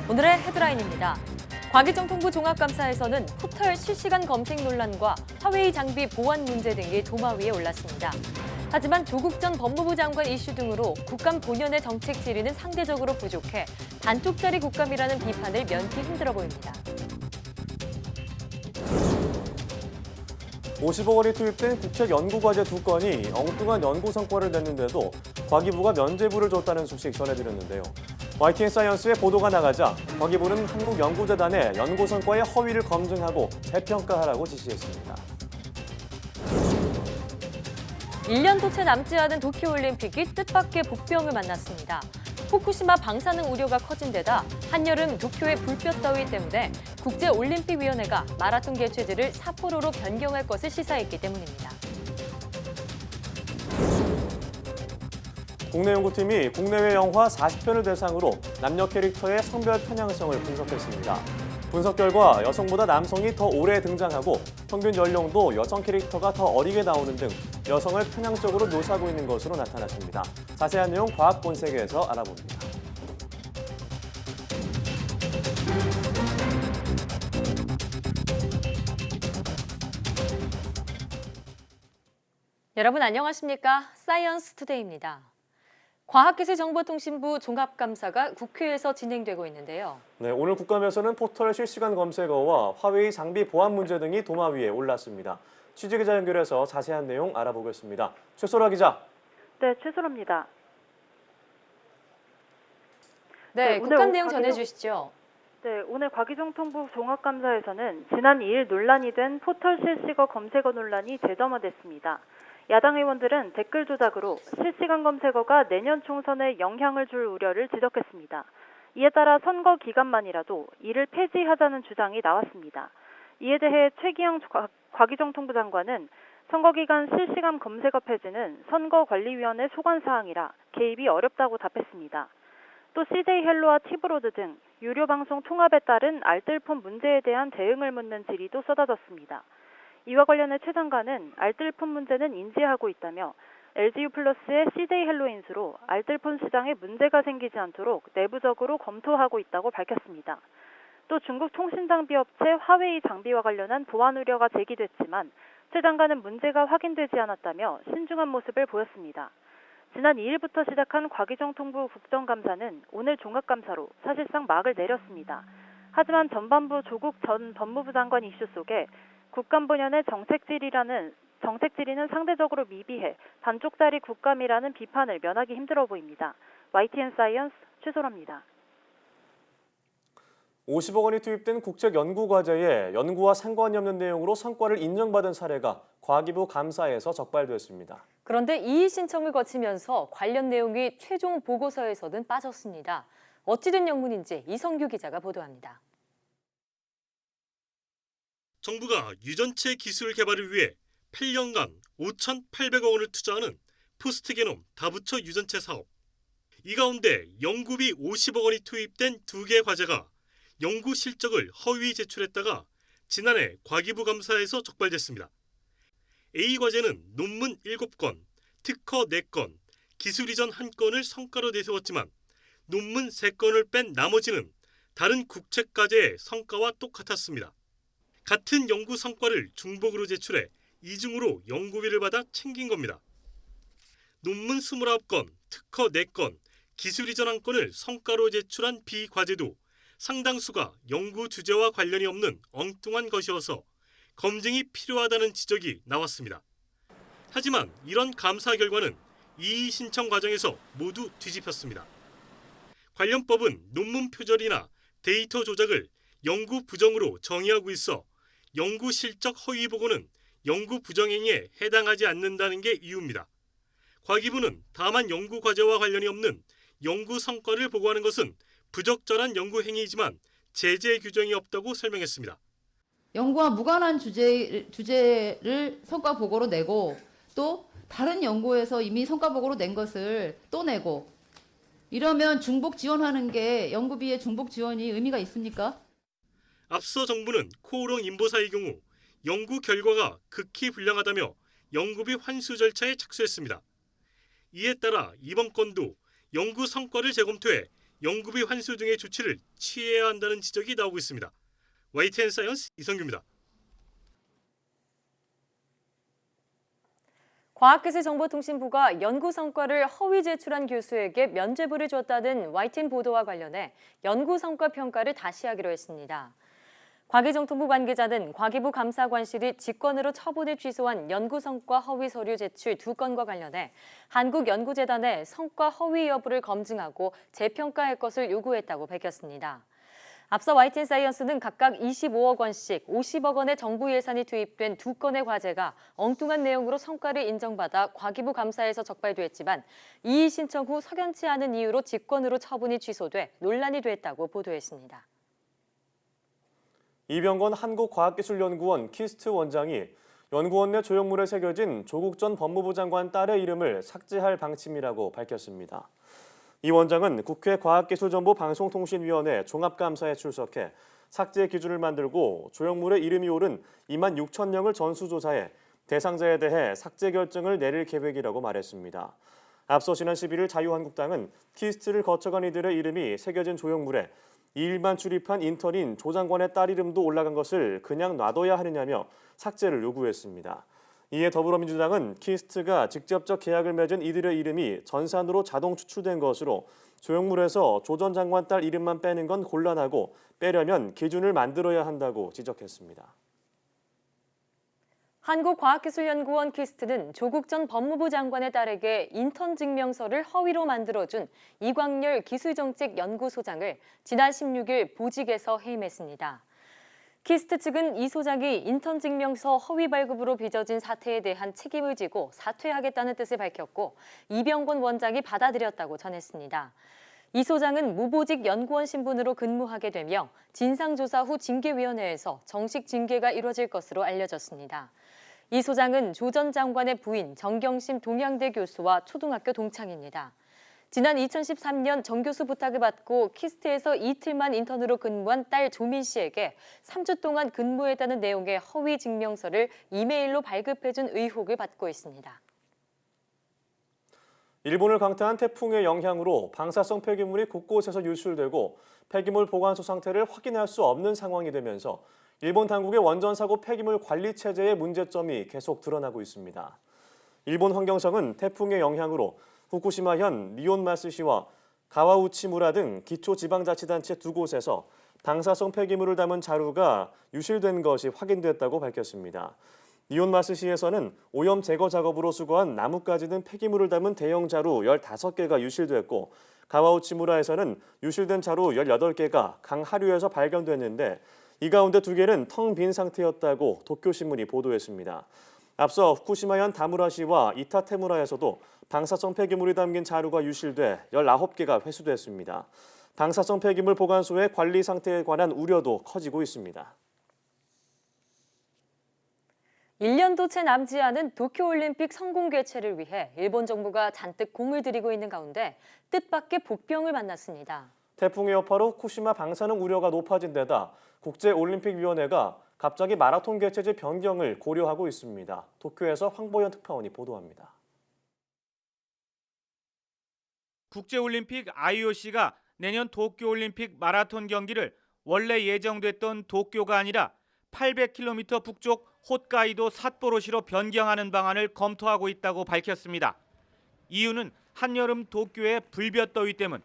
오늘의 헤드라인입니다. 과기정통부 종합감사에서는 포털 실시간 검색 논란과 화웨이 장비 보안 문제 등이 도마 위에 올랐습니다. 하지만 조국 전 법무부 장관 이슈 등으로 국감 본연의 정책 질의는 상대적으로 부족해 반쪽짜리 국감이라는 비판을 면피 힘들어 보입니다. 50억 원이 투입된 국책연구과제 2건이 엉뚱한 연구 성과를 냈는데도 과기부가 면죄부를 줬다는 소식 전해드렸는데요. YTN 사이언스의 보도가 나가자 과기부는 한국연구재단의 연구 성과의 허위를 검증하고 재평가하라고 지시했습니다. 1년도 채 남지 않은 도쿄올림픽이 뜻밖의 복병을 만났습니다. 후쿠시마 방사능 우려가 커진 데다 한여름 도쿄의 불볕 더위 때문에 국제올림픽위원회가 마라톤 개최지를 삿포로로 변경할 것을 시사했기 때문입니다. 국내 연구팀이 국내외 영화 40편을 대상으로 남녀 캐릭터의 성별 편향성을 분석했습니다. 분석 결과 여성보다 남성이 더 오래 등장하고 평균 연령도 여성 캐릭터가 더 어리게 나오는 등 여성을 편향적으로 묘사하고 있는 것으로 나타났습니다. 자세한 내용 과학 본색에서 알아봅니다. 여러분 안녕하십니까? 사이언스 투데이입니다. 과학기술정보통신부 종합감사가 국회에서 진행되고 있는데요. 네, 오늘 국감에서는 포털 실시간 검색어와 화웨이 장비 보안 문제 등이 도마 위에 올랐습니다. 취재기자 연결해서 자세한 내용 알아보겠습니다. 최소라 기자. 네, 최소라입니다. 네, 국감 내용 전해주시죠. 네, 오늘 과기정통부 종합감사에서는 지난 2일 논란이 된 포털 실시간 검색어 논란이 재점화됐습니다. 야당 의원들은 댓글 조작으로 실시간 검색어가 내년 총선에 영향을 줄 우려를 지적했습니다. 이에 따라 선거 기간만이라도 이를 폐지하자는 주장이 나왔습니다. 이에 대해 최기영 과기정통부 장관은 선거 기간 실시간 검색어 폐지는 선거관리위원회 소관사항이라 개입이 어렵다고 답했습니다. 또 CJ 헬로와 티브로드 등 유료 방송 통합에 따른 알뜰폰 문제에 대한 대응을 묻는 질의도 쏟아졌습니다. 이와 관련해 최 장관은 알뜰폰 문제는 인지하고 있다며 LGU 플러스의 CJ 헬로 인수로 알뜰폰 시장에 문제가 생기지 않도록 내부적으로 검토하고 있다고 밝혔습니다. 또 중국 통신장비 업체 화웨이 장비와 관련한 보안 우려가 제기됐지만 최 장관은 문제가 확인되지 않았다며 신중한 모습을 보였습니다. 지난 2일부터 시작한 과기정통부 국정감사는 오늘 종합감사로 사실상 막을 내렸습니다. 하지만 전반부 조국 전 법무부 장관 이슈 속에 국감 본연의 정책 질의는 상대적으로 미비해 반쪽짜리 국감이라는 비판을 면하기 힘들어 보입니다. YTN 사이언스 최소라입니다. 50억 원이 투입된 국책연구과제에 연구와 상관이 없는 내용으로 성과를 인정받은 사례가 과기부 감사에서 적발됐습니다. 그런데 이의 신청을 거치면서 관련 내용이 최종 보고서에서는 빠졌습니다. 어찌된 영문인지 이성규 기자가 보도합니다. 정부가 유전체 기술 개발을 위해 8년간 5,800억 원을 투자하는 포스트게놈 다부처 유전체 사업. 이 가운데 연구비 50억 원이 투입된 2개 과제가 연구 실적을 허위 제출했다가 지난해 과기부 감사에서 적발됐습니다. A 과제는 논문 7건, 특허 4건, 기술 이전 1건을 성과로 내세웠지만 논문 3건을 뺀 나머지는 다른 국책과제의 성과와 똑같았습니다. 같은 연구 성과를 중복으로 제출해 이중으로 연구비를 받아 챙긴 겁니다. 논문 29건, 특허 4건, 기술 이전 1건을 성과로 제출한 B 과제도 상당수가 연구 주제와 관련이 없는 엉뚱한 것이어서 검증이 필요하다는 지적이 나왔습니다. 하지만 이런 감사 결과는 이의 신청 과정에서 모두 뒤집혔습니다. 관련법은 논문 표절이나 데이터 조작을 연구 부정으로 정의하고 있어 연구 실적 허위 보고는 연구 부정행위에 해당하지 않는다는 게 이유입니다. 과기부는 다만 연구 과제와 관련이 없는 연구 성과를 보고하는 것은 부적절한 연구 행위이지만 제재 규정이 없다고 설명했습니다. 연구와 무관한 주제를 성과 보고로 내고 또 다른 연구에서 이미 성과 보고로 낸 것을 또 내고 이러면 중복 지원하는 게 연구비의 중복 지원이 의미가 있습니까? 앞서 정부는 코오롱 인보사의 경우 연구 결과가 극히 불량하다며 연구비 환수 절차에 착수했습니다. 이에 따라 이번 건도 연구 성과를 재검토해 연구비 환수 등의 조치를 취해야 한다는 지적이 나오고 있습니다. YTN사이언스 이성규입니다. 과학기술정보통신부가 연구 성과를 허위 제출한 교수에게 면죄부를 줬다는 YTN 보도와 관련해 연구 성과 평가를 다시 하기로 했습니다. 과기정통부 관계자는 과기부 감사관실이 직권으로 처분을 취소한 연구 성과 허위 서류 제출 2건과 관련해 한국연구재단에 성과 허위 여부를 검증하고 재평가할 것을 요구했다고 밝혔습니다. 앞서 YTN 사이언스는 각각 25억 원씩 50억 원의 정부 예산이 투입된 2건의 과제가 엉뚱한 내용으로 성과를 인정받아 과기부 감사에서 적발됐지만 이의 신청 후 석연치 않은 이유로 직권으로 처분이 취소돼 논란이 됐다고 보도했습니다. 이병건 한국과학기술연구원 키스트 원장이 연구원 내 조형물에 새겨진 조국 전 법무부 장관 딸의 이름을 삭제할 방침이라고 밝혔습니다. 이 원장은 국회 과학기술정보방송통신위원회 종합감사에 출석해 삭제 기준을 만들고 조형물에 이름이 오른 2만 6천 명을 전수조사해 대상자에 대해 삭제 결정을 내릴 계획이라고 말했습니다. 앞서 지난 11일 자유한국당은 키스트를 거쳐간 이들의 이름이 새겨진 조형물에 이 일만 출입한 인턴인 조 장관의 딸 이름도 올라간 것을 그냥 놔둬야 하느냐며 삭제를 요구했습니다. 이에 더불어민주당은 키스트가 직접적 계약을 맺은 이들의 이름이 전산으로 자동 추출된 것으로 조형물에서 조 전 장관 딸 이름만 빼는 건 곤란하고 빼려면 기준을 만들어야 한다고 지적했습니다. 한국과학기술연구원 키스트는 조국 전 법무부 장관의 딸에게 인턴 증명서를 허위로 만들어준 이광렬 기술정책연구소장을 지난 16일 보직에서 해임했습니다. 키스트 측은 이 소장이 인턴 증명서 허위 발급으로 빚어진 사태에 대한 책임을 지고 사퇴하겠다는 뜻을 밝혔고 이병건 원장이 받아들였다고 전했습니다. 이 소장은 무보직 연구원 신분으로 근무하게 되며 진상조사 후 징계위원회에서 정식 징계가 이뤄질 것으로 알려졌습니다. 이 소장은 조 전 장관의 부인 정경심 동양대 교수와 초등학교 동창입니다. 지난 2013년 정 교수 부탁을 받고 키스트에서 이틀만 인턴으로 근무한 딸 조민 씨에게 3주 동안 근무했다는 내용의 허위 증명서를 이메일로 발급해준 의혹을 받고 있습니다. 일본을 강타한 태풍의 영향으로 방사성 폐기물이 곳곳에서 유출되고 폐기물 보관소 상태를 확인할 수 없는 상황이 되면서 일본 당국의 원전 사고 폐기물 관리 체제의 문제점이 계속 드러나고 있습니다. 일본 환경성은 태풍의 영향으로 후쿠시마현 니온마스시와 가와우치무라 등 기초지방자치단체 2곳에서 방사성 폐기물을 담은 자루가 유실된 것이 확인됐다고 밝혔습니다. 니온마스시에서는 오염 제거 작업으로 수거한 나뭇가지 등 폐기물을 담은 대형 자루 15개가 유실됐고 가와우치무라에서는 유실된 자루 18개가 강 하류에서 발견됐는데 이 가운데 2개는 텅 빈 상태였다고 도쿄신문이 보도했습니다. 앞서 후쿠시마현 다무라시와 이타테무라에서도 방사성 폐기물이 담긴 자루가 유실돼 19개가 회수됐습니다. 방사성 폐기물 보관소의 관리 상태에 관한 우려도 커지고 있습니다. 1년도 채 남지 않은 도쿄올림픽 성공 개최를 위해 일본 정부가 잔뜩 공을 들이고 있는 가운데 뜻밖의 복병을 만났습니다. 태풍의 여파로 후쿠시마 방사능 우려가 높아진 데다 국제올림픽위원회가 갑자기 마라톤 개최지 변경을 고려하고 있습니다. 도쿄에서 황보현 특파원이 보도합니다. 국제올림픽 IOC가 내년 도쿄올림픽 마라톤 경기를 원래 예정됐던 도쿄가 아니라 800km 북쪽 홋카이도 삿포로시로 변경하는 방안을 검토하고 있다고 밝혔습니다. 이유는 한여름 도쿄의 불볕더위 때문.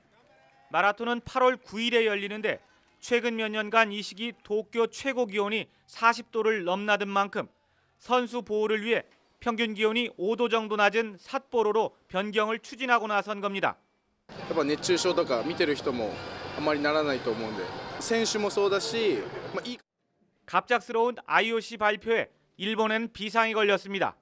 마라톤은 8월 9일에 열리는데 최근 몇 년간 이 시기 도쿄 최고 기온이 40도를 넘나든 만큼 선수 보호를 위해 평균 기온이 5도 정도 낮은 삿포로로 변경을 추진하고 나선 겁니다. やっぱ熱中症とか見てる人もあまりならないと思うんで、選手もそうだし、갑작스러운 IOC 발표에 일본엔 비상이 걸렸습니다.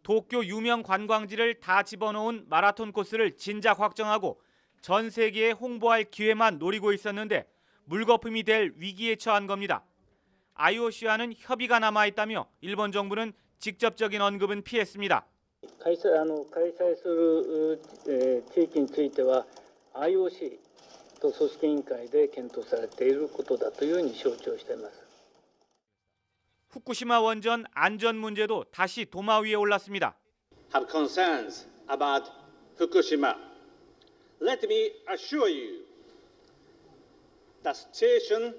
도쿄 유명 관광지를 다 집어넣은 마라톤 코스를 진작 확정하고 전 세계에 홍보할 기회만 노리고 있었는데 물거품이 될 위기에 처한 겁니다. IOC와는 협의가 남아있다며 일본 정부는 직접적인 언급은 피했습니다. 開催する地域については IOC と組織委員会で検討されていることだというふうに承知をしています。 후쿠시마 원전 안전 문제도 다시 도마 위에 올랐습니다. Have concerns about Fukushima. Let me assure you The situation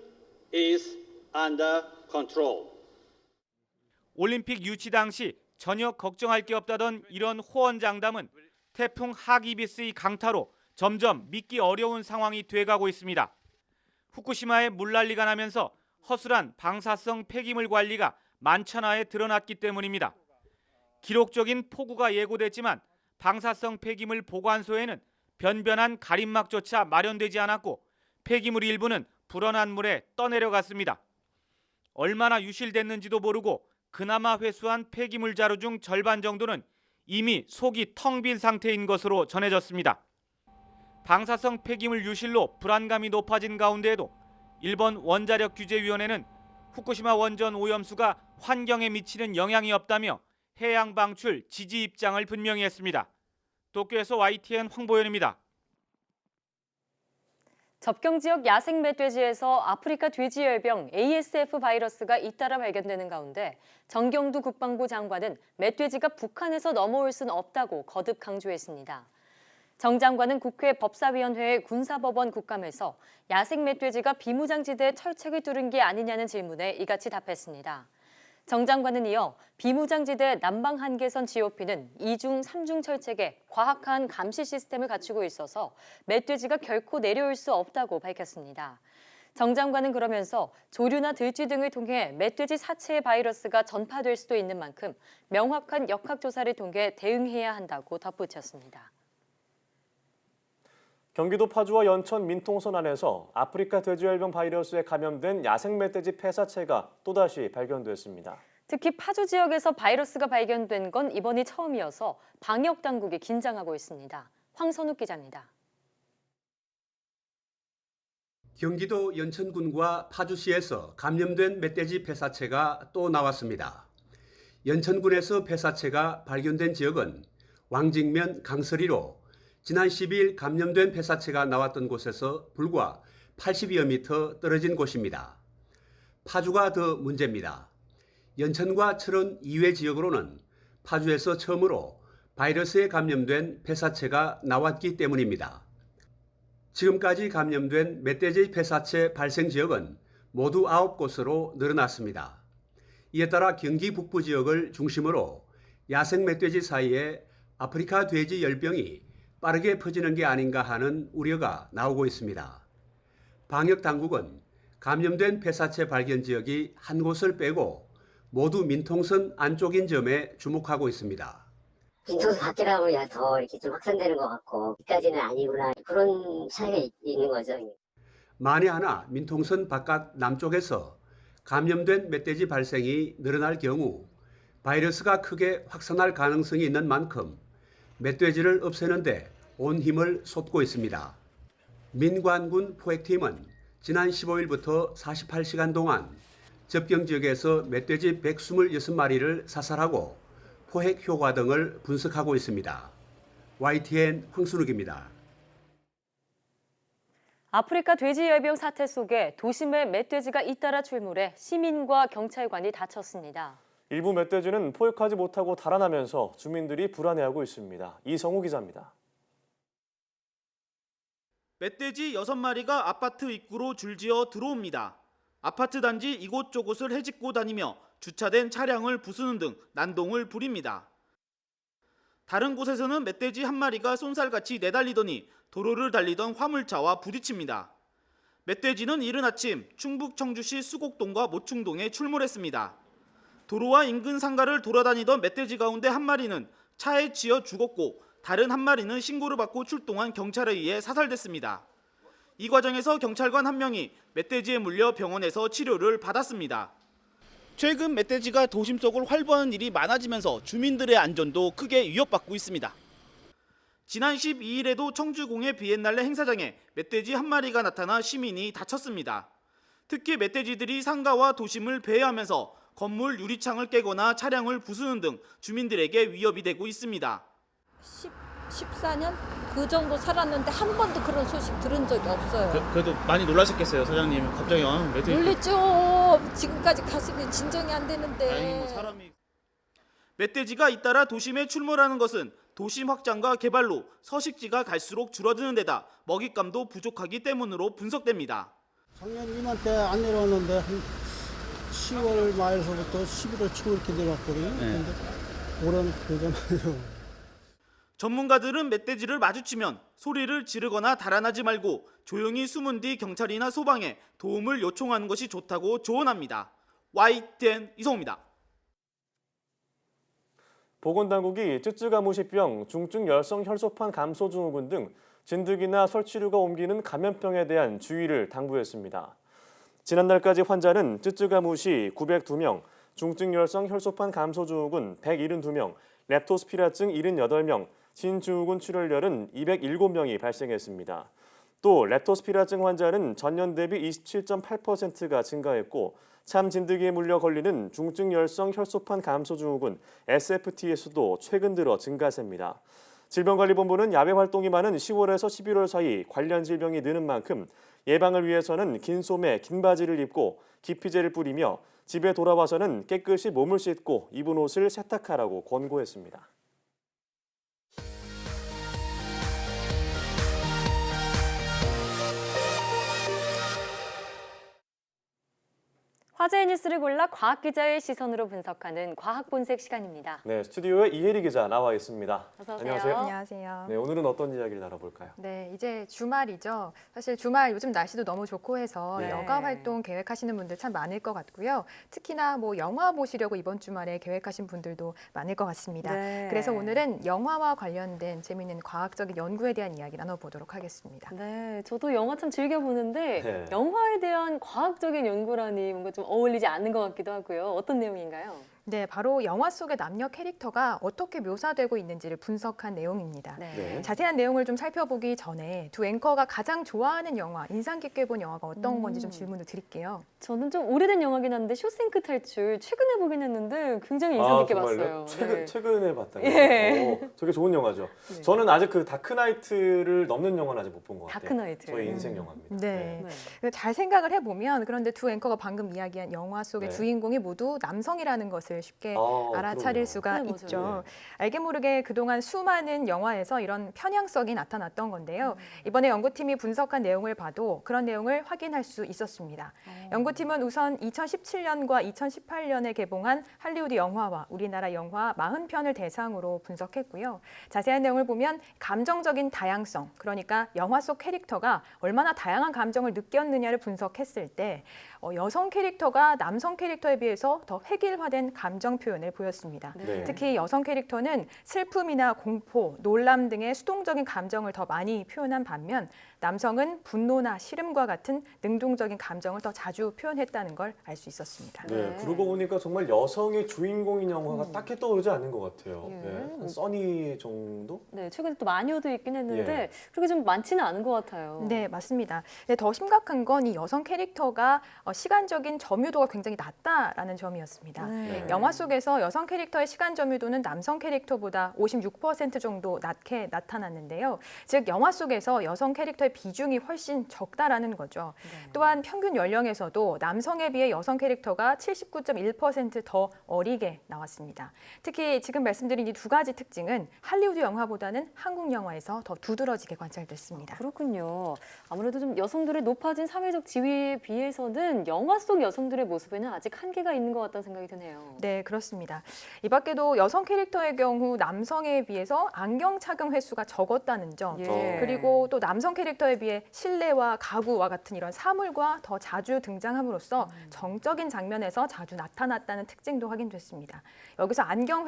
is under control. 올림픽 유치 당시 전혀 걱정할 게 없다던 이런 호언장담은 태풍 하기비스의 강타로 점점 믿기 어려운 상황이 돼가고 있습니다. 후쿠시마에 물난리가 나면서 허술한 방사성 폐기물 관리가 만천하에 드러났기 때문입니다. 기록적인 폭우가 예고됐지만 방사성 폐기물 보관소에는 변변한 가림막조차 마련되지 않았고 폐기물 일부는 불어난 물에 떠내려갔습니다. 얼마나 유실됐는지도 모르고 그나마 회수한 폐기물 자루 중 절반 정도는 이미 속이 텅 빈 상태인 것으로 전해졌습니다. 방사성 폐기물 유실로 불안감이 높아진 가운데에도 일본 원자력규제위원회는 후쿠시마 원전 오염수가 환경에 미치는 영향이 없다며 해양 방출 지지 입장을 분명히 했습니다. 도쿄에서 YTN 황보현입니다. 접경 지역 야생 멧돼지에서 아프리카 돼지열병 ASF 바이러스가 잇따라 발견되는 가운데 정경두 국방부 장관은 멧돼지가 북한에서 넘어올 수는 없다고 거듭 강조했습니다. 정 장관은 국회 법사위원회 군사법원 국감에서 야생 멧돼지가 비무장지대에 철책을 뚫은 게 아니냐는 질문에 이같이 답했습니다. 정 장관은 이어 비무장지대 남방 한계선 GOP는 2중, 3중 철책에 과학한 감시 시스템을 갖추고 있어서 멧돼지가 결코 내려올 수 없다고 밝혔습니다. 정 장관은 그러면서 조류나 들쥐 등을 통해 멧돼지 사체의 바이러스가 전파될 수도 있는 만큼 명확한 역학조사를 통해 대응해야 한다고 덧붙였습니다. 경기도 파주와 연천 민통선 안에서 아프리카 돼지열병 바이러스에 감염된 야생 멧돼지 폐사체가 또다시 발견됐습니다. 특히 파주 지역에서 바이러스가 발견된 건 이번이 처음이어서 방역 당국이 긴장하고 있습니다. 황선욱 기자입니다. 경기도 연천군과 파주시에서 감염된 멧돼지 폐사체가 또 나왔습니다. 연천군에서 폐사체가 발견된 지역은 왕직면 강서리로 지난 12일 감염된 폐사체가 나왔던 곳에서 불과 80여 미터 떨어진 곳입니다. 파주가 더 문제입니다. 연천과 철원 이외 지역으로는 파주에서 처음으로 바이러스에 감염된 폐사체가 나왔기 때문입니다. 지금까지 감염된 멧돼지 폐사체 발생 지역은 모두 9곳으로 늘어났습니다. 이에 따라 경기 북부 지역을 중심으로 야생 멧돼지 사이에 아프리카 돼지 열병이 빠르게 퍼지는 게 아닌가 하는 우려가 나오고 있습니다. 방역 당국은 감염된 폐사체 발견 지역이 한 곳을 빼고 모두 민통선 안쪽인 점에 주목하고 있습니다. 민통선 밖이라고 더 이렇게 좀 확산되는 것 같고 여기까지는 아니구나 그런 차이가 있는 거죠. 만에 하나 민통선 바깥 남쪽에서 감염된 멧돼지 발생이 늘어날 경우 바이러스가 크게 확산할 가능성이 있는 만큼 멧돼지를 없애는데 온 힘을 쏟고 있습니다. 민관군 포획팀은 지난 15일부터 48시간 동안 접경 지역에서 멧돼지 126마리를 사살하고 포획 효과 등을 분석하고 있습니다. YTN 황순욱입니다. 아프리카 돼지열병 사태 속에 도심에 멧돼지가 잇따라 출몰해 시민과 경찰관이 다쳤습니다. 일부 멧돼지는 포획하지 못하고 달아나면서 주민들이 불안해하고 있습니다. 이성우 기자입니다. 멧돼지 6마리가 아파트 입구로 줄지어 들어옵니다. 아파트 단지 이곳저곳을 헤집고 다니며 주차된 차량을 부수는 등 난동을 부립니다. 다른 곳에서는 멧돼지 한 마리가 쏜살같이 내달리더니 도로를 달리던 화물차와 부딪힙니다. 멧돼지는 이른 아침 충북 청주시 수곡동과 모충동에 출몰했습니다. 도로와 인근 상가를 돌아다니던 멧돼지 가운데 한 마리는 차에 치여 죽었고 다른 한 마리는 신고를 받고 출동한 경찰에 의해 사살됐습니다. 이 과정에서 경찰관 한 명이 멧돼지에 물려 병원에서 치료를 받았습니다. 최근 멧돼지가 도심 속을 활보하는 일이 많아지면서 주민들의 안전도 크게 위협받고 있습니다. 지난 12일에도 청주공예 비엔날레 행사장에 멧돼지 한 마리가 나타나 시민이 다쳤습니다. 특히 멧돼지들이 상가와 도심을 배회하면서 건물 유리창을 깨거나 차량을 부수는 등 주민들에게 위협이 되고 있습니다. 14년 그 정도 살았는데 한 번도 그런 소식 들은 적이 없어요. 그래도 많이 놀라셨겠어요, 사장님. 갑자기 멧돼지. 놀랬죠. 지금까지 가슴이 진정이 안 되는데. 멧돼지가 잇따라 도심에 출몰하는 것은 도심 확장과 개발로 서식지가 갈수록 줄어드는 데다 먹잇감도 부족하기 때문으로 분석됩니다. 작년 이맘때 안 내려왔는데 한 10월 말서부터 11월 초 이렇게 내려왔거든요. 근데 올해는 그러잖아요. 전문가들은 멧돼지를 마주치면 소리를 지르거나 달아나지 말고 조용히 숨은 뒤 경찰이나 소방에 도움을 요청하는 것이 좋다고 조언합니다. YTN 이성호입니다. 보건당국이 쯔쯔가무시병, 중증 열성 혈소판 감소 증후군 등 진드기나 설치류가 옮기는 감염병에 대한 주의를 당부했습니다. 지난달까지 환자는 쯔쯔가무시 902명, 중증 열성 혈소판 감소 증후군 172명, 렙토스피라증 78명, 진증후군 출혈열은 207명이 발생했습니다. 또 렙토스피라증 환자는 전년 대비 27.8%가 증가했고 참진드기에 물려 걸리는 중증 열성 혈소판 감소 증후군 SFT의 수도 최근 들어 증가세입니다. 질병관리본부는 야외 활동이 많은 10월에서 11월 사이 관련 질병이 느는 만큼 예방을 위해서는 긴 소매, 긴 바지를 입고 기피제를 뿌리며 집에 돌아와서는 깨끗이 몸을 씻고 입은 옷을 세탁하라고 권고했습니다. 화제의 뉴스를 골라 과학 기자의 시선으로 분석하는 과학 본색 시간입니다. 네, 스튜디오에 이혜리 기자 나와 있습니다. 어서 오세요. 안녕하세요. 안녕하세요. 네, 오늘은 어떤 이야기를 나눠볼까요? 네, 이제 주말이죠. 사실 주말 요즘 날씨도 너무 좋고 해서 네. 여가 활동 계획하시는 분들 참 많을 것 같고요. 특히나 뭐 영화 보시려고 이번 주말에 계획하신 분들도 많을 것 같습니다. 네. 그래서 오늘은 영화와 관련된 재미있는 과학적인 연구에 대한 이야기 나눠보도록 하겠습니다. 네, 저도 영화 참 즐겨 보는데 네. 영화에 대한 과학적인 연구라니 뭔가 좀 어울리지 않는 것 같기도 하고요. 어떤 내용인가요? 네, 바로 영화 속의 남녀 캐릭터가 어떻게 묘사되고 있는지를 분석한 내용입니다. 네. 자세한 내용을 좀 살펴보기 전에 두 앵커가 가장 좋아하는 영화, 인상 깊게 본 영화가 어떤 건지 좀 질문을 드릴게요. 저는 좀 오래된 영화긴 한데 쇼생크 탈출 최근에 보긴 했는데 굉장히 인상 깊게 봤어요. 최근에 봤다고요? 예. 되게 좋은 영화죠. 네. 저는 아직 그 다크나이트를 넘는 영화는 아직 못 본 것 같아요. 다크나이트. 저의 인생 영화입니다. 네. 잘 생각을 해보면 그런데 두 앵커가 방금 이야기한 영화 속의 네. 주인공이 모두 남성이라는 것을 쉽게 알아차릴 그럼요. 수가 네, 있죠. 맞아요. 알게 모르게 그동안 수많은 영화에서 이런 편향성이 나타났던 건데요. 이번에 연구팀이 분석한 내용을 봐도 그런 내용을 확인할 수 있었습니다. 연구팀은 우선 2017년과 2018년에 개봉한 할리우드 영화와 우리나라 영화 40편을 대상으로 분석했고요. 자세한 내용을 보면 감정적인 다양성, 그러니까 영화 속 캐릭터가 얼마나 다양한 감정을 느꼈느냐를 분석했을 때 여성 캐릭터가 남성 캐릭터에 비해서 더 획일화된 감정 표현을 보였습니다. 네. 특히 여성 캐릭터는 슬픔이나 공포, 놀람 등의 수동적인 감정을 더 많이 표현한 반면 남성은 분노나 싫음과 같은 능동적인 감정을 더 자주 표현했다는 걸 알 수 있었습니다. 네, 그러고 보니까 정말 여성이 주인공인 영화가 딱히 떠오르지 않는 것 같아요. 예. 네, 한 써니 정도? 네, 최근에 또 마녀도 있긴 했는데 예. 그렇게 좀 많지는 않은 것 같아요. 네, 맞습니다. 네, 더 심각한 건 이 여성 캐릭터가 시간적인 점유도가 굉장히 낮다라는 점이었습니다. 네. 영화 속에서 여성 캐릭터의 시간 점유도는 남성 캐릭터보다 56% 정도 낮게 나타났는데요. 즉 영화 속에서 여성 캐릭터의 비중이 훨씬 적다라는 거죠. 네. 또한 평균 연령에서도 남성에 비해 여성 캐릭터가 79.1% 더 어리게 나왔습니다. 특히 지금 말씀드린 이 두 가지 특징은 할리우드 영화보다는 한국 영화에서 더 두드러지게 관찰됐습니다. 그렇군요. 아무래도 좀 여성들의 높아진 사회적 지위에 비해서는 영화 속 여성들의 모습에는 아직 한계가 있는 것 같다는 생각이 드네요. 네, 그렇습니다. 이 밖에도 여성 캐릭터의 경우 남성에 비해서 안경 착용 횟수가 적었다는 점, 예. 그리고 또 남성 캐릭터에 비해 실내와 가구와 같은 이런 사물과 더 자주 등장함으로써 정적인 장면에서 자주 나타났다는 특징도 확인됐습니다. 여기서 안경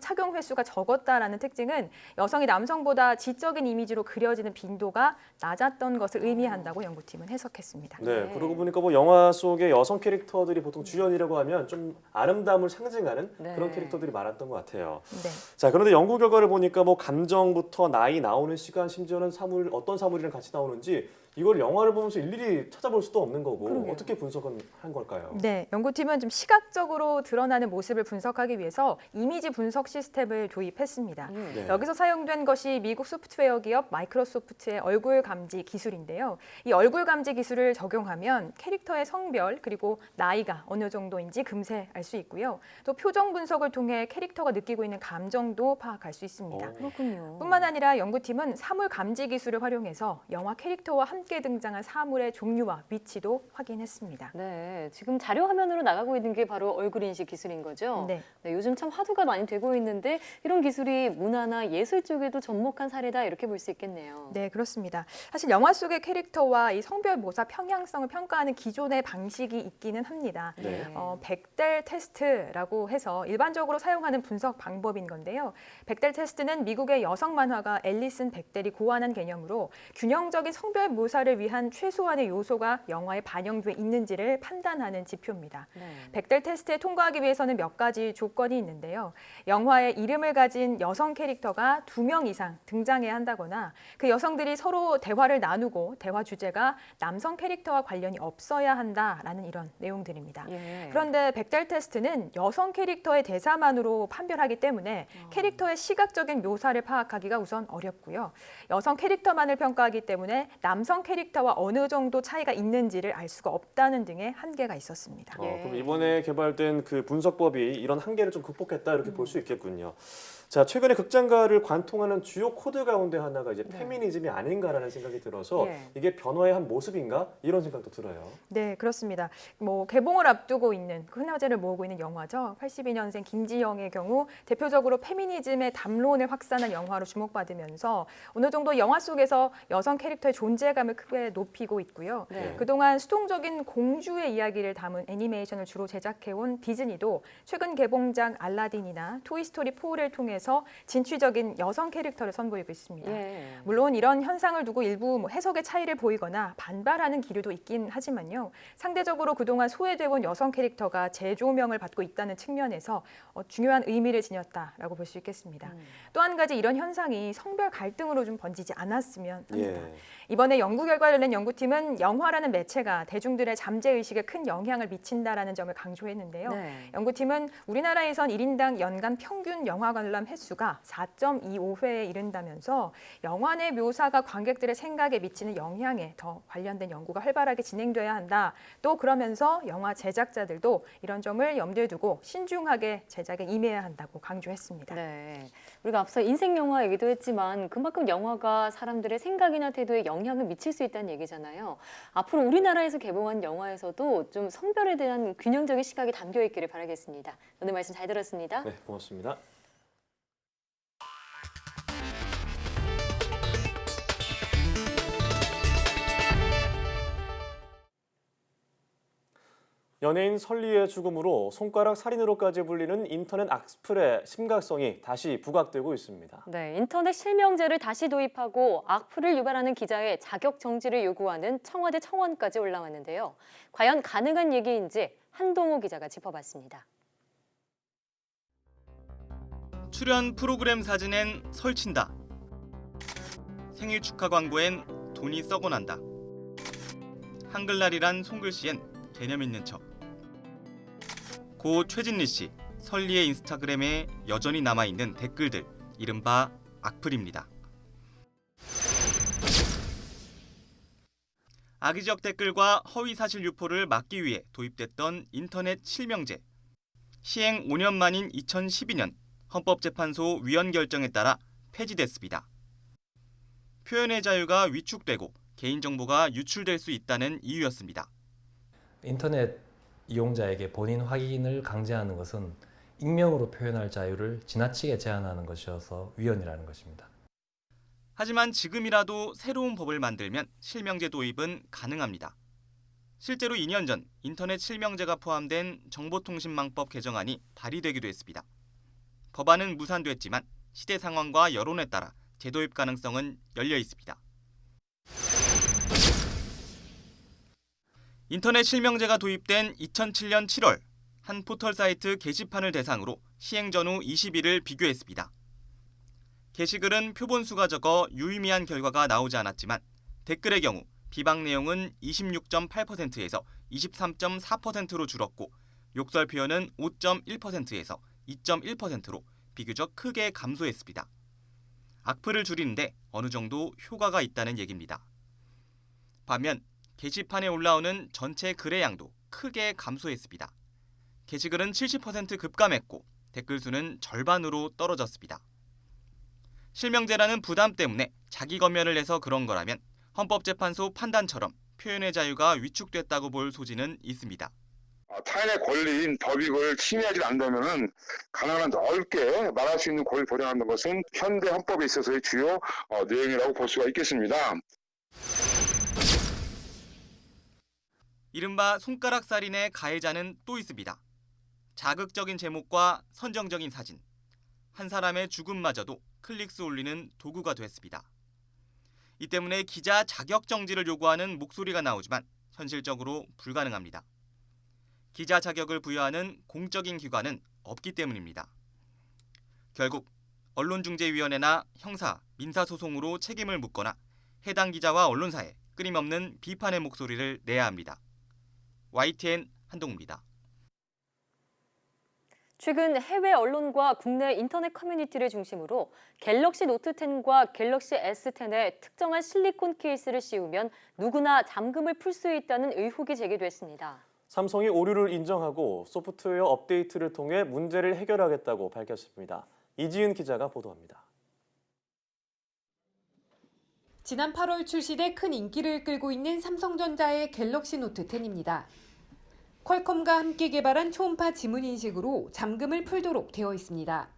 착용 횟수가 적었다라는 특징은 여성이 남성보다 지적인 이미지로 그려지는 빈도가 낮았던 것을 의미한다고 연구팀은 해석했습니다. 네, 그러고 보니까 뭐 영화 속의 여성 캐릭터들이 보통 주연이라고 하면 좀 아름다움을 상징하는 네. 그런 캐릭터들이 많았던 것 같아요. 네. 자, 그런데 연구 결과를 보니까 뭐 감정부터 나이, 나오는 시간, 심지어는 사물, 어떤 사물이랑 같이 나오는지 이걸 영화를 보면서 일일이 찾아볼 수도 없는 거고 그러게요. 어떻게 분석한 걸까요? 네, 연구팀은 좀 시각적으로 드러나는 모습을 분석하기 위해서 이미지 분석 시스템을 도입했습니다. 네. 여기서 사용된 것이 미국 소프트웨어 기업 마이크로소프트의 얼굴 감지 기술인데요. 이 얼굴 감지 기술을 적용하면 캐릭터의 성별 그리고 나이가 어느 정도인지 금세 알 수 있고 있고요. 또 표정 분석을 통해 캐릭터가 느끼고 있는 감정도 파악할 수 있습니다. 그렇군요. 뿐만 아니라 연구팀은 사물 감지 기술을 활용해서 영화 캐릭터와 함께 등장한 사물의 종류와 위치도 확인했습니다. 네, 지금 자료 화면으로 나가고 있는 게 바로 얼굴 인식 기술인 거죠? 네. 네, 요즘 참 화두가 많이 되고 있는데 이런 기술이 문화나 예술 쪽에도 접목한 사례다 이렇게 볼 수 있겠네요. 네, 그렇습니다. 사실 영화 속의 캐릭터와 이 성별 모사 평향성을 평가하는 기존의 방식이 있기는 합니다. 네. 벡델 테스트라고 해서 일반적으로 사용하는 분석 방법인 건데요. 벡델 테스트는 미국의 여성 만화가 앨리슨 벡델이 고안한 개념으로 균형적인 성별 모사를 위한 최소한의 요소가 영화에 반영돼 있는지를 판단하는 지표입니다. 벡델 테스트에 통과하기 위해서는 몇 가지 조건이 있는데요. 영화에 이름을 가진 여성 캐릭터가 2명 이상 등장해야 한다거나 그 여성들이 서로 대화를 나누고 대화 주제가 남성 캐릭터와 관련이 없어야 한다라는 이런 내용들입니다. 그런데 벡델 테스트는 여성 캐릭터의 대사만으로 판별하기 때문에 캐릭터의 시각적인 묘사를 파악하기가 우선 어렵고요. 여성 캐릭터만을 평가하기 때문에 남성 캐릭터와 어느 정도 차이가 있는지를 알 수가 없다는 등의 한계가 있었습니다. 그럼 이번에 개발된 그 분석법이 이런 한계를 좀 극복했다 이렇게 볼 수 있겠군요. 자, 최근에 극장가를 관통하는 주요 코드 가운데 하나가 이제 페미니즘이 아닌가라는 생각이 들어서 이게 변화의 한 모습인가 이런 생각도 들어요. 네, 그렇습니다. 개봉을 앞두고 있는 큰 화제를 모으고 있는 영화죠. 82년생 김지영의 경우 대표적으로 페미니즘의 담론을 확산한 영화로 주목받으면서 어느 정도 영화 속에서 여성 캐릭터의 존재감을 크게 높이고 있고요. 그동안 수동적인 공주의 이야기를 담은 애니메이션을 주로 제작해온 디즈니도 최근 개봉작 알라딘이나 토이스토리 4를 통해 진취적인 여성 캐릭터를 선보이고 있습니다. 물론 이런 현상을 두고 일부 해석의 차이를 보이거나 반발하는 기류도 있긴 하지만요. 상대적으로 그동안 소외되어 온 여성 캐릭터가 재조명을 받고 있다는 측면에서 중요한 의미를 지녔다라고 볼 수 있겠습니다. 또 한 가지 이런 현상이 성별 갈등으로 좀 번지지 않았으면 합니다. 이번에 연구 결과를 낸 연구팀은 영화라는 매체가 대중들의 잠재의식에 큰 영향을 미친다라는 점을 강조했는데요. 연구팀은 우리나라에선 1인당 연간 평균 영화 관람 횟수가 4.25회에 이른다면서 영화 내 묘사가 관객들의 생각에 미치는 영향에 더 관련된 연구가 활발하게 진행돼야 한다. 또 그러면서 영화 제작자들도 이런 점을 염두에 두고 신중하게 제작에 임해야 한다고 강조했습니다. 네, 우리가 앞서 인생 영화 얘기도 했지만 그만큼 영화가 사람들의 생각이나 태도에 영향을 미칠 수 있다는 얘기잖아요. 앞으로 우리나라에서 개봉한 영화에서도 좀 성별에 대한 균형적인 시각이 담겨 있기를 바라겠습니다. 오늘 말씀 잘 들었습니다. 네, 고맙습니다. 연예인 설리의 죽음으로 손가락 살인으로까지 불리는 인터넷 악플의 심각성이 다시 부각되고 있습니다. 네, 인터넷 실명제를 다시 도입하고 악플을 유발하는 기자의 자격 정지를 요구하는 청와대 청원까지 올라왔는데요. 과연 가능한 얘기인지 한동호 기자가 짚어봤습니다. 출연 프로그램 사진엔 설친다. 생일 축하 광고엔 돈이 썩어 난다. 한글날이란 손글씨엔 개념 있는 척. 고 최진리 씨, 설리의 인스타그램에 여전히 남아있는 댓글들, 이른바 악플입니다. 악의적 댓글과 허위사실 유포를 막기 위해 도입됐던 인터넷 실명제. 시행 5년 만인 2012년 헌법재판소 위헌 결정에 따라 폐지됐습니다. 표현의 자유가 위축되고 개인정보가 유출될 수 있다는 이유였습니다. 인터넷 이용자에게 본인 확인을 강제하는 것은 익명으로 표현할 자유를 지나치게 제한하는 것이어서 위헌이라는 것입니다. 하지만 지금이라도 새로운 법을 만들면 실명제 도입은 가능합니다. 실제로 2년 전 인터넷 실명제가 포함된 정보통신망법 개정안이 발의되기도 했습니다. 법안은 무산됐지만 시대 상황과 여론에 따라 재도입 가능성은 열려 있습니다. 인터넷 실명제가 도입된 2007년 7월 한 포털 사이트 게시판을 대상으로 시행 전후 20일을 비교했습니다. 게시글은 표본수가 적어 유의미한 결과가 나오지 않았지만 댓글의 경우 비방 내용은 26.8%에서 23.4%로 줄었고 욕설 표현은 5.1%에서 2.1%로 비교적 크게 감소했습니다. 악플을 줄이는데 어느 정도 효과가 있다는 얘기입니다. 반면 게시판에 올라오는 전체 글의 양도 크게 감소했습니다. 게시글은 70% 급감했고 댓글 수는 절반으로 떨어졌습니다. 실명제라는 부담 때문에 자기 검열을 해서 그런 거라면 헌법재판소 판단처럼 표현의 자유가 위축됐다고 볼 소지는 있습니다. 타인의 권리인 법익을 침해하지 않는다면 가능한 넓게 말할 수 있는 권리를 보장하는 것은 현대 헌법에 있어서의 주요 내용이라고 볼 수가 있겠습니다. 이른바 손가락살인의 가해자는 또 있습니다. 자극적인 제목과 선정적인 사진, 한 사람의 죽음마저도 클릭수 올리는 도구가 됐습니다. 이 때문에 기자 자격 정지를 요구하는 목소리가 나오지만 현실적으로 불가능합니다. 기자 자격을 부여하는 공적인 기관은 없기 때문입니다. 결국 언론중재위원회나 형사, 민사소송으로 책임을 묻거나 해당 기자와 언론사에 끊임없는 비판의 목소리를 내야 합니다. YTN 한동우입니다. 최근 해외 언론과 국내 인터넷 커뮤니티를 중심으로 갤럭시 노트 10과 갤럭시 S10에 특정한 실리콘 케이스를 씌우면 누구나 잠금을 풀 수 있다는 의혹이 제기됐습니다. 삼성이 오류를 인정하고 소프트웨어 업데이트를 통해 문제를 해결하겠다고 밝혔습니다. 이지은 기자가 보도합니다. 지난 8월 출시돼 큰 인기를 끌고 있는 삼성전자의 갤럭시 노트 10입니다. 퀄컴과 함께 개발한 초음파 지문 인식으로 잠금을 풀도록 되어 있습니다.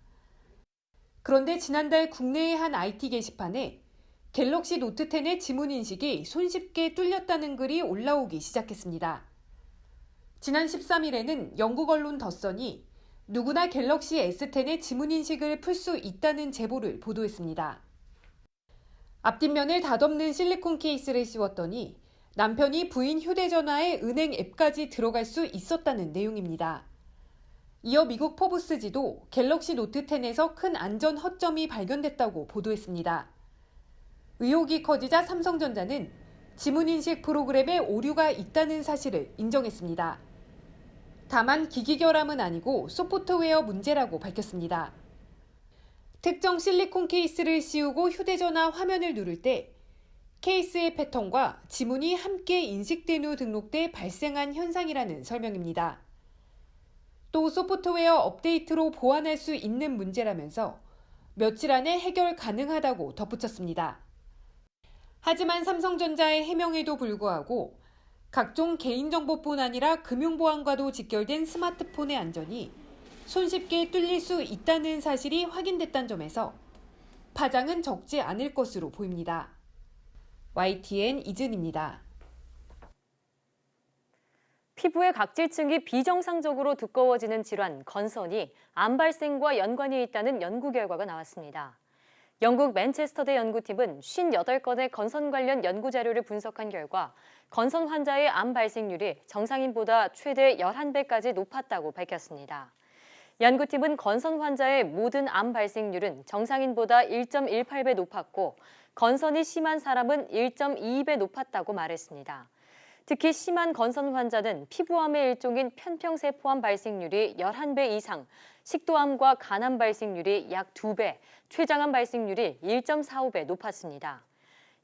그런데 지난달 국내의 한 IT 게시판에 갤럭시 노트 10의 지문 인식이 손쉽게 뚫렸다는 글이 올라오기 시작했습니다. 지난 13일에는 영국 언론 더선이 누구나 갤럭시 S10의 지문 인식을 풀 수 있다는 제보를 보도했습니다. 앞뒷면을 닷없는 실리콘 케이스를 씌웠더니 남편이 부인 휴대전화에 은행 앱까지 들어갈 수 있었다는 내용입니다. 이어 미국 포브스지도 갤럭시 노트 10에서 큰 안전 허점이 발견됐다고 보도했습니다. 의혹이 커지자 삼성전자는 지문인식 프로그램에 오류가 있다는 사실을 인정했습니다. 다만 기기 결함은 아니고 소프트웨어 문제라고 밝혔습니다. 특정 실리콘 케이스를 씌우고 휴대전화 화면을 누를 때 케이스의 패턴과 지문이 함께 인식된 후 등록돼 발생한 현상이라는 설명입니다. 또 소프트웨어 업데이트로 보완할 수 있는 문제라면서 며칠 안에 해결 가능하다고 덧붙였습니다. 하지만 삼성전자의 해명에도 불구하고 각종 개인정보뿐 아니라 금융보안과도 직결된 스마트폰의 안전이 손쉽게 뚫릴 수 있다는 사실이 확인됐다는 점에서 파장은 적지 않을 것으로 보입니다. YTN 이진입니다. 피부의 각질층이 비정상적으로 두꺼워지는 질환, 건선이 암 발생과 연관이 있다는 연구 결과가 나왔습니다. 영국 맨체스터대 연구팀은 58건의 건선 관련 연구 자료를 분석한 결과 건선 환자의 암 발생률이 정상인보다 최대 11배까지 높았다고 밝혔습니다. 연구팀은 건선 환자의 모든 암 발생률은 정상인보다 1.18배 높았고 건선이 심한 사람은 1.22배 높았다고 말했습니다. 특히 심한 건선 환자는 피부암의 일종인 편평세포암 발생률이 11배 이상, 식도암과 간암 발생률이 약 2배, 췌장암 발생률이 1.45배 높았습니다.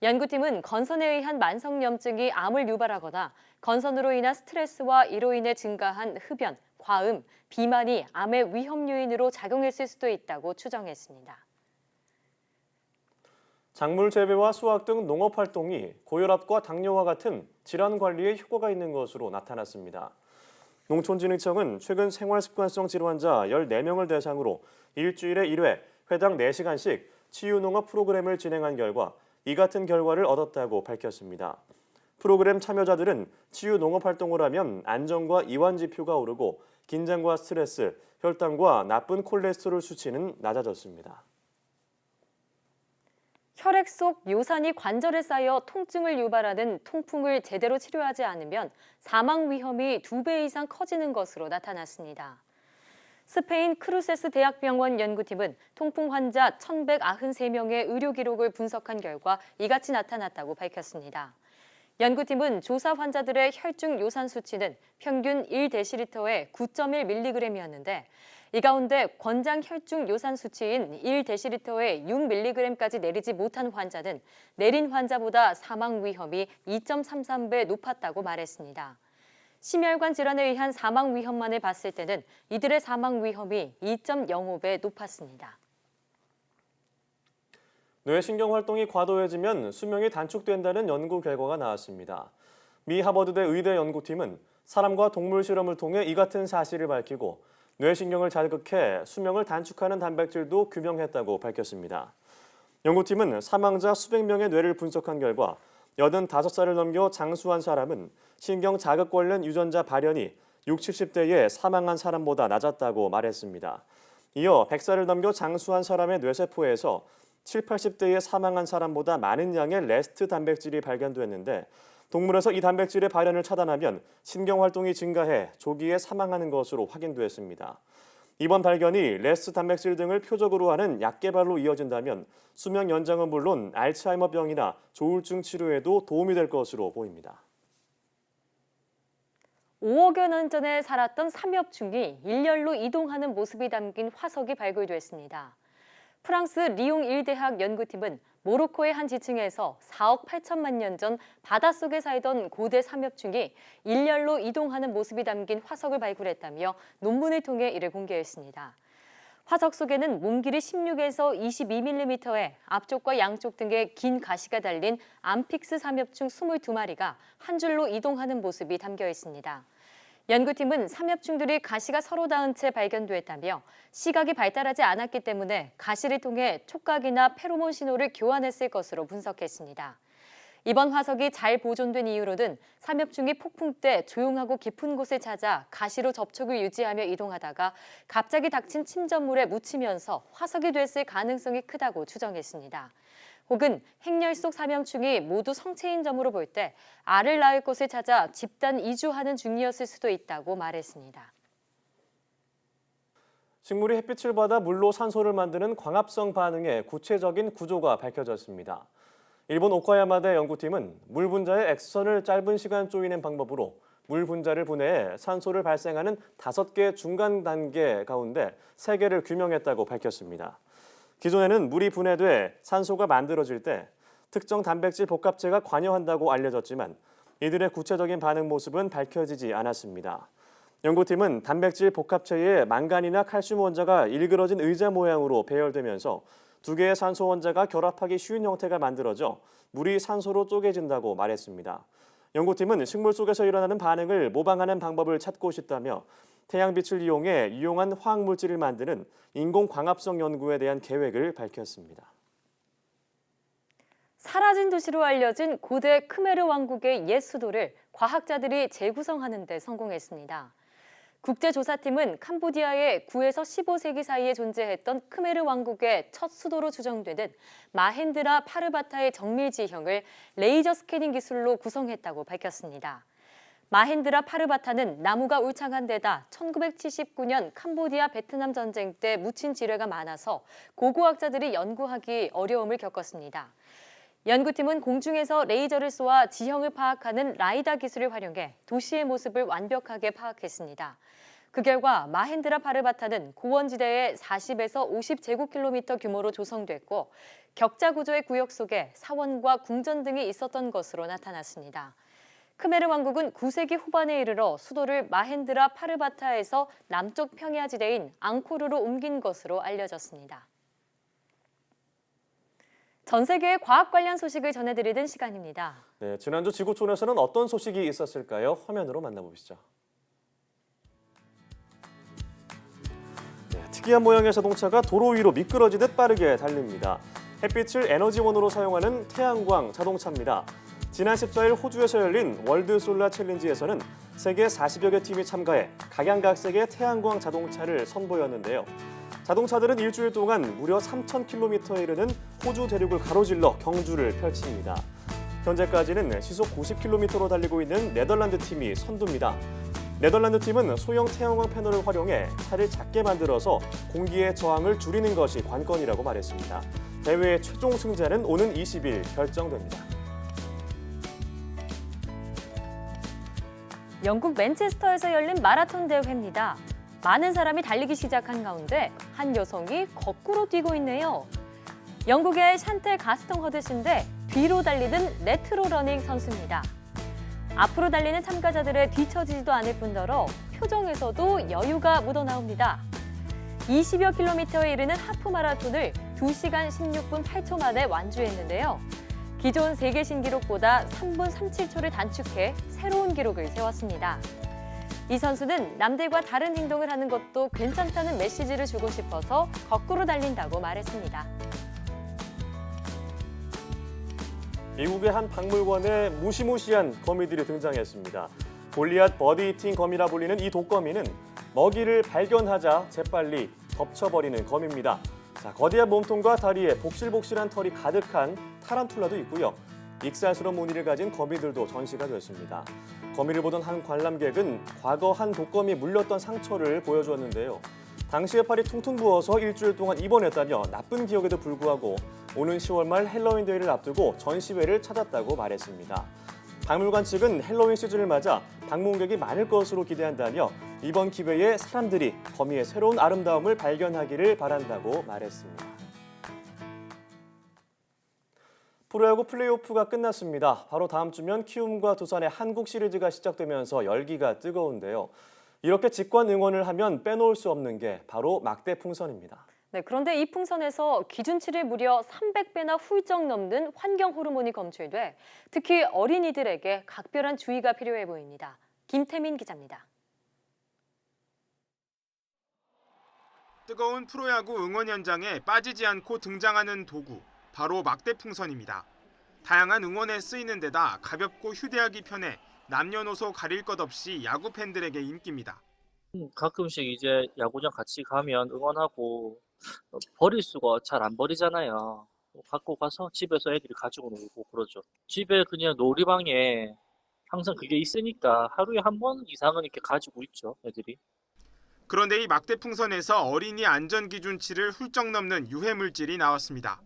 연구팀은 건선에 의한 만성염증이 암을 유발하거나 건선으로 인한 스트레스와 이로 인해 증가한 흡연, 과음, 비만이 암의 위험 요인으로 작용했을 수도 있다고 추정했습니다. 작물 재배와 수확 등 농업 활동이 고혈압과 당뇨와 같은 질환 관리에 효과가 있는 것으로 나타났습니다. 농촌진흥청은 최근 생활습관성 질환자 14명을 대상으로 일주일에 1회 회당 4시간씩 치유농업 프로그램을 진행한 결과 이 같은 결과를 얻었다고 밝혔습니다. 프로그램 참여자들은 치유농업 활동을 하면 안정과 이완 지표가 오르고 긴장과 스트레스, 혈당과 나쁜 콜레스테롤 수치는 낮아졌습니다. 혈액 속 요산이 관절에 쌓여 통증을 유발하는 통풍을 제대로 치료하지 않으면 사망 위험이 2배 이상 커지는 것으로 나타났습니다. 스페인 크루세스 대학병원 연구팀은 통풍 환자 1,193명의 의료 기록을 분석한 결과 이같이 나타났다고 밝혔습니다. 연구팀은 조사 환자들의 혈중 요산 수치는 평균 1데시리터에 9.1mg이었는데 이 가운데 권장 혈중 요산 수치인 1데시리터에 6mg까지 내리지 못한 환자는 내린 환자보다 사망 위험이 2.33배 높았다고 말했습니다. 심혈관 질환에 의한 사망 위험만을 봤을 때는 이들의 사망 위험이 2.05배 높았습니다. 뇌 신경 활동이 과도해지면 수명이 단축된다는 연구 결과가 나왔습니다. 미 하버드대 의대 연구팀은 사람과 동물 실험을 통해 이 같은 사실을 밝히고 뇌신경을 자극해 수명을 단축하는 단백질도 규명했다고 밝혔습니다. 연구팀은 사망자 수백 명의 뇌를 분석한 결과 85살을 넘겨 장수한 사람은 신경 자극 관련 유전자 발현이 60, 70대에 사망한 사람보다 낮았다고 말했습니다. 이어 100살을 넘겨 장수한 사람의 뇌세포에서 7, 80대에 사망한 사람보다 많은 양의 레스트 단백질이 발견됐는데 동물에서 이 단백질의 발현을 차단하면 신경활동이 증가해 조기에 사망하는 것으로 확인됐습니다. 이번 발견이 레스트 단백질 등을 표적으로 하는 약 개발로 이어진다면 수명 연장은 물론 알츠하이머병이나 조울증 치료에도 도움이 될 것으로 보입니다. 5억여 년 전에 살았던 삼엽충이 일렬로 이동하는 모습이 담긴 화석이 발굴됐습니다. 프랑스 리옹 일대학 연구팀은 모로코의 한 지층에서 4억 8천만 년 전 바닷속에 살던 고대 삼엽충이 일렬로 이동하는 모습이 담긴 화석을 발굴했다며 논문을 통해 이를 공개했습니다. 화석 속에는 몸 길이 16에서 22mm의 앞쪽과 양쪽 등의 긴 가시가 달린 암픽스 삼엽충 22마리가 한 줄로 이동하는 모습이 담겨 있습니다. 연구팀은 삼엽충들이 가시가 서로 닿은 채 발견됐다며 시각이 발달하지 않았기 때문에 가시를 통해 촉각이나 페로몬 신호를 교환했을 것으로 분석했습니다. 이번 화석이 잘 보존된 이유로는 삼엽충이 폭풍 때 조용하고 깊은 곳을 찾아 가시로 접촉을 유지하며 이동하다가 갑자기 닥친 침전물에 묻히면서 화석이 됐을 가능성이 크다고 추정했습니다. 혹은 행렬 속 삼엽충이 모두 성체인 점으로 볼 때 알을 낳을 곳을 찾아 집단 이주하는 중이었을 수도 있다고 말했습니다. 식물이 햇빛을 받아 물로 산소를 만드는 광합성 반응의 구체적인 구조가 밝혀졌습니다. 일본 오카야마대 연구팀은 물 분자의 X선을 짧은 시간 조이는 방법으로 물 분자를 분해해 산소를 발생하는 5개 중간 단계 가운데 3개를 규명했다고 밝혔습니다. 기존에는 물이 분해돼 산소가 만들어질 때 특정 단백질 복합체가 관여한다고 알려졌지만 이들의 구체적인 반응 모습은 밝혀지지 않았습니다. 연구팀은 단백질 복합체에 망간이나 칼슘 원자가 일그러진 의자 모양으로 배열되면서 2개의 산소 원자가 결합하기 쉬운 형태가 만들어져 물이 산소로 쪼개진다고 말했습니다. 연구팀은 식물 속에서 일어나는 반응을 모방하는 방법을 찾고 싶다며 태양빛을 이용해 유용한 화학물질을 만드는 인공광합성 연구에 대한 계획을 밝혔습니다. 사라진 도시로 알려진 고대 크메르 왕국의 옛 수도를 과학자들이 재구성하는 데 성공했습니다. 국제조사팀은 캄보디아의 9에서 15세기 사이에 존재했던 크메르 왕국의 첫 수도로 추정되는 마헨드라 파르바타의 정밀 지형을 레이저 스캐닝 기술로 구성했다고 밝혔습니다. 마헨드라 파르바타는 나무가 울창한 데다 1979년 캄보디아 베트남 전쟁 때 묻힌 지뢰가 많아서 고고학자들이 연구하기 어려움을 겪었습니다. 연구팀은 공중에서 레이저를 쏘아 지형을 파악하는 라이다 기술을 활용해 도시의 모습을 완벽하게 파악했습니다. 그 결과 마헨드라 파르바타는 고원지대의 40에서 50제곱킬로미터 규모로 조성됐고 격자 구조의 구역 속에 사원과 궁전 등이 있었던 것으로 나타났습니다. 크메르 왕국은 9세기 후반에 이르러 수도를 마헨드라 파르바타에서 남쪽 평야지대인 앙코르로 옮긴 것으로 알려졌습니다. 전 세계의 과학 관련 소식을 전해드리는 시간입니다. 네, 지난주 지구촌에서는 어떤 소식이 있었을까요? 화면으로 만나보시죠. 네, 특이한 모양의 자동차가 도로 위로 미끄러지듯 빠르게 달립니다. 햇빛을 에너지원으로 사용하는 태양광 자동차입니다. 지난 14일 호주에서 열린 월드 솔라 챌린지에서는 세계 40여 개 팀이 참가해 각양각색의 태양광 자동차를 선보였는데요. 자동차들은 일주일 동안 무려 3,000km에 이르는 호주 대륙을 가로질러 경주를 펼칩니다. 현재까지는 시속 90km로 달리고 있는 네덜란드 팀이 선두입니다. 네덜란드 팀은 소형 태양광 패널을 활용해 차를 작게 만들어서 공기의 저항을 줄이는 것이 관건이라고 말했습니다. 대회의 최종 승자는 오는 20일 결정됩니다. 영국 맨체스터에서 열린 마라톤 대회입니다. 많은 사람이 달리기 시작한 가운데 한 여성이 거꾸로 뛰고 있네요. 영국의 샨텔 가스통 허드신데 뒤로 달리던 레트로 러닝 선수입니다. 앞으로 달리는 참가자들의 뒤처지지도 않을 뿐더러 표정에서도 여유가 묻어나옵니다. 20여 킬로미터에 이르는 하프 마라톤을 2시간 16분 8초 만에 완주했는데요. 기존 세계 신기록보다 3분 37초를 단축해 새로운 기록을 세웠습니다. 이 선수는 남들과 다른 행동을 하는 것도 괜찮다는 메시지를 주고 싶어서 거꾸로 달린다고 말했습니다. 미국의 한 박물관에 무시무시한 거미들이 등장했습니다. 골리앗 버드이팅 거미라 불리는 이 독거미는 먹이를 발견하자 재빨리 덮쳐버리는 거미입니다. 자, 거대한 몸통과 다리에 복실복실한 털이 가득한 타란툴라도 있고요. 익살스러운 무늬를 가진 거미들도 전시가 됐습니다. 거미를 보던 한 관람객은 과거 한 독거미에 물렸던 상처를 보여주었는데요. 당시에 팔이 퉁퉁 부어서 일주일 동안 입원했다며 나쁜 기억에도 불구하고 오는 10월 말 헬로윈 데이를 앞두고 전시회를 찾았다고 말했습니다. 박물관 측은 헬로윈 시즌을 맞아 방문객이 많을 것으로 기대한다며 이번 기회에 사람들이 거미의 새로운 아름다움을 발견하기를 바란다고 말했습니다. 프로야구 플레이오프가 끝났습니다. 바로 다음 주면 키움과 두산의 한국 시리즈가 시작되면서 열기가 뜨거운데요. 이렇게 직관 응원을 하면 빼놓을 수 없는 게 바로 막대 풍선입니다. 네, 그런데 이 풍선에서 기준치를 무려 300배나 훌쩍 넘는 환경 호르몬이 검출돼 특히 어린이들에게 각별한 주의가 필요해 보입니다. 김태민 기자입니다. 뜨거운 프로야구 응원 현장에 빠지지 않고 등장하는 도구, 바로 막대 풍선입니다. 다양한 응원에 쓰이는 데다 가볍고 휴대하기 편해 남녀노소 가릴 것 없이 야구 팬들에게 인기입니다. 가끔씩 이제 야구장 같이 가면 응원하고 버릴 수가 잘 안 버리잖아요. 갖고 가서 집에서 애들이 가지고 놀고 그러죠. 집에 그냥 놀이방에 항상 그게 있으니까 하루에 한 번 이상은 이렇게 가지고 있죠, 애들이. 그런데 이 막대 풍선에서 어린이 안전 기준치를 훌쩍 넘는 유해 물질이 나왔습니다.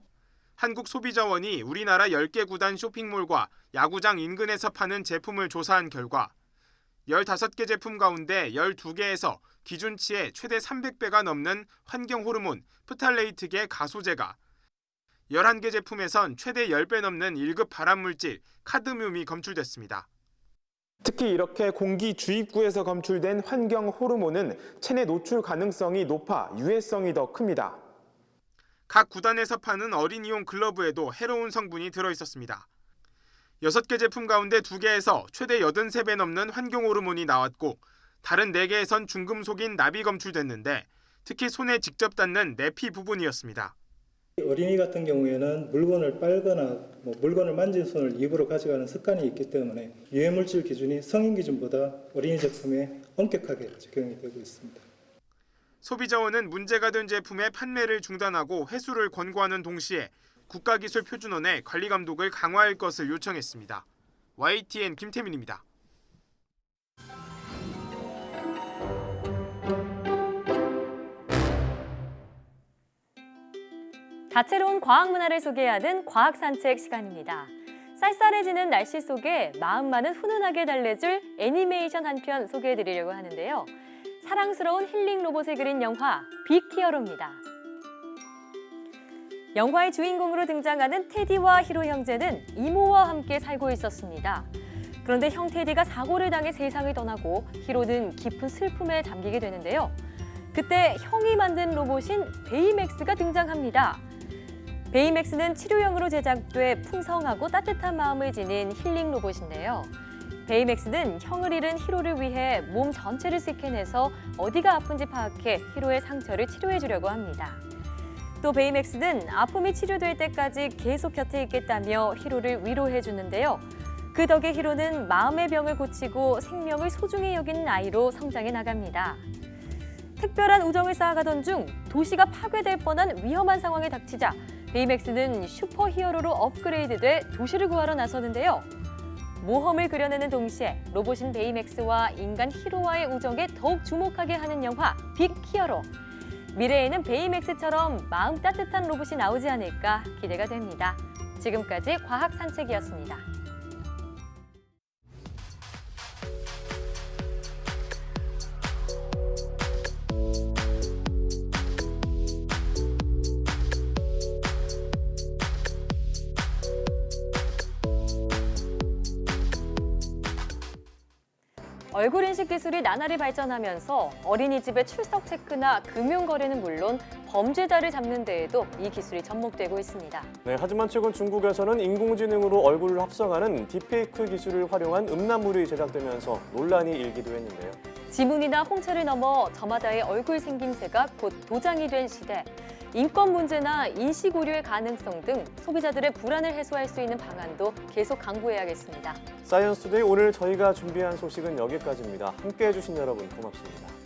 한국소비자원이 우리나라 10개 구단 쇼핑몰과 야구장 인근에서 파는 제품을 조사한 결과 15개 제품 가운데 12개에서 기준치의 최대 300배가 넘는 환경 호르몬 프탈레이트계 가소제가 11개 제품에선 최대 10배 넘는 1급 발암물질 카드뮴이 검출됐습니다. 특히 이렇게 공기 주입구에서 검출된 환경 호르몬은 체내 노출 가능성이 높아 유해성이 더 큽니다. 각 구단에서 파는 어린이용 글러브에도 해로운 성분이 들어있었습니다. 6개 제품 가운데 2개에서 최대 83배 넘는 환경 호르몬이 나왔고 다른 4개에선 중금속인 납이 검출됐는데 특히 손에 직접 닿는 내피 부분이었습니다. 어린이 같은 경우에는 물건을 빨거나 물건을 만진 손을 입으로 가져가는 습관이 있기 때문에 유해물질 기준이 성인 기준보다 어린이 제품에 엄격하게 적용이 되고 있습니다. 소비자원은 문제가 된 제품의 판매를 중단하고 회수를 권고하는 동시에 국가기술표준원에 관리 감독을 강화할 것을 요청했습니다. YTN 김태민입니다. 다채로운 과학 문화를 소개하는 과학 산책 시간입니다. 쌀쌀해지는 날씨 속에 마음만은 훈훈하게 달래줄 애니메이션 한 편 소개해드리려고 하는데요. 사랑스러운 힐링 로봇을 그린 영화 빅 히어로입니다. 영화의 주인공으로 등장하는 테디와 히로 형제는 이모와 함께 살고 있었습니다. 그런데 형 테디가 사고를 당해 세상을 떠나고 히로는 깊은 슬픔에 잠기게 되는데요. 그때 형이 만든 로봇인 베이맥스가 등장합니다. 베이맥스는 치료용으로 제작돼 풍성하고 따뜻한 마음을 지닌 힐링 로봇인데요. 베이맥스는 형을 잃은 히로를 위해 몸 전체를 스캔해서 어디가 아픈지 파악해 히로의 상처를 치료해 주려고 합니다. 또 베이맥스는 아픔이 치료될 때까지 계속 곁에 있겠다며 히로를 위로해 주는데요. 그 덕에 히로는 마음의 병을 고치고 생명을 소중히 여기는 아이로 성장해 나갑니다. 특별한 우정을 쌓아가던 중 도시가 파괴될 뻔한 위험한 상황에 닥치자 베이맥스는 슈퍼히어로로 업그레이드돼 도시를 구하러 나서는데요. 모험을 그려내는 동시에 로봇인 베이맥스와 인간 히로와의 우정에 더욱 주목하게 하는 영화 빅 히어로. 미래에는 베이맥스처럼 마음 따뜻한 로봇이 나오지 않을까 기대가 됩니다. 지금까지 과학 산책이었습니다. 얼굴 인식 기술이 나날이 발전하면서 어린이집의 출석 체크나 금융 거래는 물론 범죄자를 잡는 데에도 이 기술이 접목되고 있습니다. 네, 하지만 최근 중국에서는 인공지능으로 얼굴을 합성하는 딥페이크 기술을 활용한 음란물이 제작되면서 논란이 일기도 했는데요. 지문이나 홍채를 넘어 저마다의 얼굴 생김새가 곧 도장이 된 시대. 인권 문제나 인식 오류의 가능성 등 소비자들의 불안을 해소할 수 있는 방안도 계속 강구해야겠습니다. 사이언스 투데이 오늘 저희가 준비한 소식은 여기까지입니다. 함께해 주신 여러분 고맙습니다.